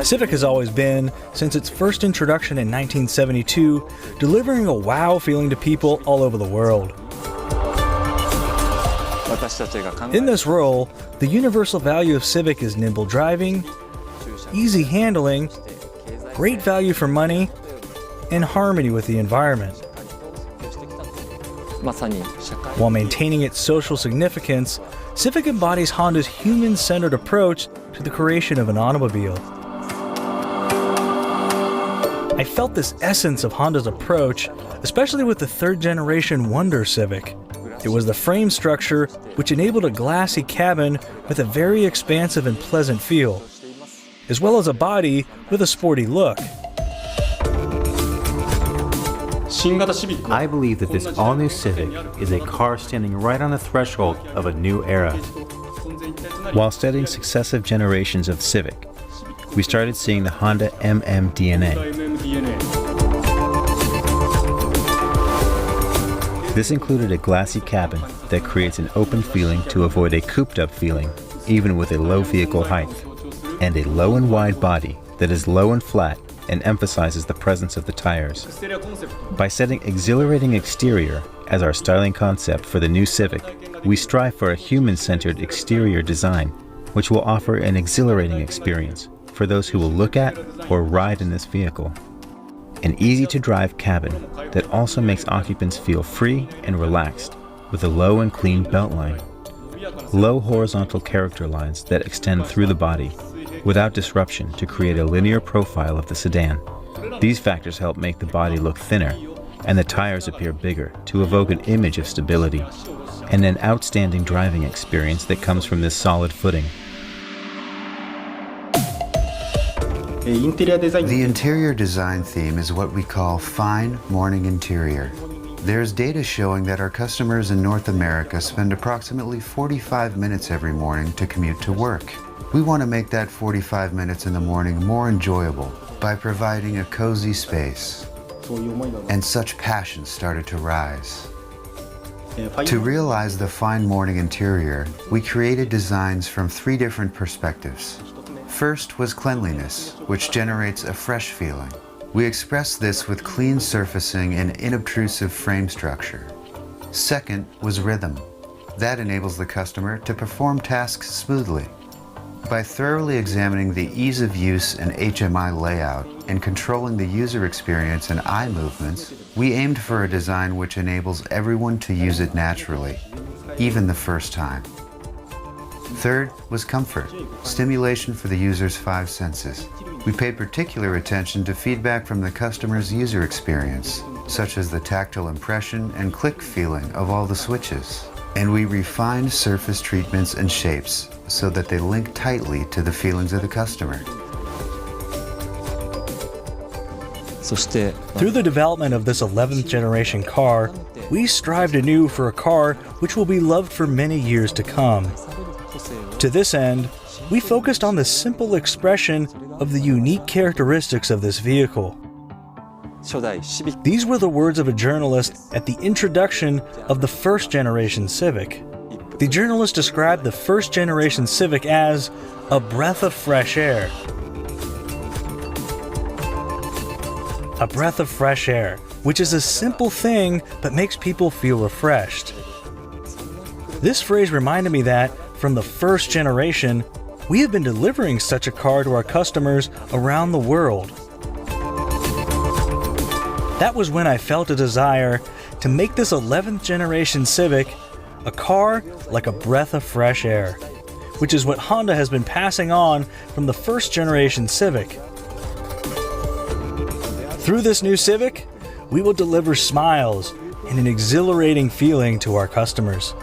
Civic has always been, since its first introduction in 1972, delivering a wow feeling to people all over the world. In this role, the universal value of Civic is nimble driving, easy handling, great value for money, and harmony with the environment. While maintaining its social significance, Civic embodies Honda's human-centered approach to the creation of an automobile. I felt this essence of Honda's approach, especially with the third-generation Wonder Civic. It was the frame structure which enabled a glassy cabin with a very expansive and pleasant feel, as well as a body with a sporty look. I believe that this all-new Civic is a car standing right on the threshold of a new era. While studying successive generations of Civic, we started seeing the Honda MM DNA. This included a glassy cabin that creates an open feeling to avoid a cooped-up feeling, even with a low vehicle height, and a low and wide body that is low and flat and emphasizes the presence of the tires. By setting exhilarating exterior as our styling concept for the new Civic, we strive for a human-centered exterior design, which will offer an exhilarating experience for those who will look at or ride in this vehicle. An easy-to-drive cabin that also makes occupants feel free and relaxed with a low and clean beltline. Low horizontal character lines that extend through the body without disruption to create a linear profile of the sedan. These factors help make the body look thinner and the tires appear bigger to evoke an image of stability and an outstanding driving experience that comes from this solid footing. The interior design theme is what we call fine morning interior. There's data showing that our customers in North America spend approximately 45 minutes every morning to commute to work. We want to make that 45 minutes in the morning more enjoyable by providing a cozy space. And such passion started to rise. To realize the fine morning interior, we created designs from 3 different perspectives. First was cleanliness, which generates a fresh feeling. We express this with clean surfacing and inobtrusive frame structure. Second was rhythm. That enables the customer to perform tasks smoothly. By thoroughly examining the ease of use and HMI layout and controlling the user experience and eye movements, we aimed for a design which enables everyone to use it naturally, even the first time. Third was comfort, stimulation for the user's 5 senses. We paid particular attention to feedback from the customer's user experience, such as the tactile impression and click feeling of all the switches. And we refined surface treatments and shapes so that they link tightly to the feelings of the customer. Through the development of this 11th generation car, we strived anew for a car which will be loved for many years to come. To this end, we focused on the simple expression of the unique characteristics of this vehicle. These were the words of a journalist at the introduction of the first generation Civic. The journalist described the first generation Civic as a breath of fresh air. A breath of fresh air, which is a simple thing but makes people feel refreshed. This phrase reminded me that, from the first generation, we have been delivering such a car to our customers around the world. That was when I felt a desire to make this 11th generation Civic a car like a breath of fresh air, which is what Honda has been passing on from the first generation Civic. Through this new Civic, we will deliver smiles and an exhilarating feeling to our customers.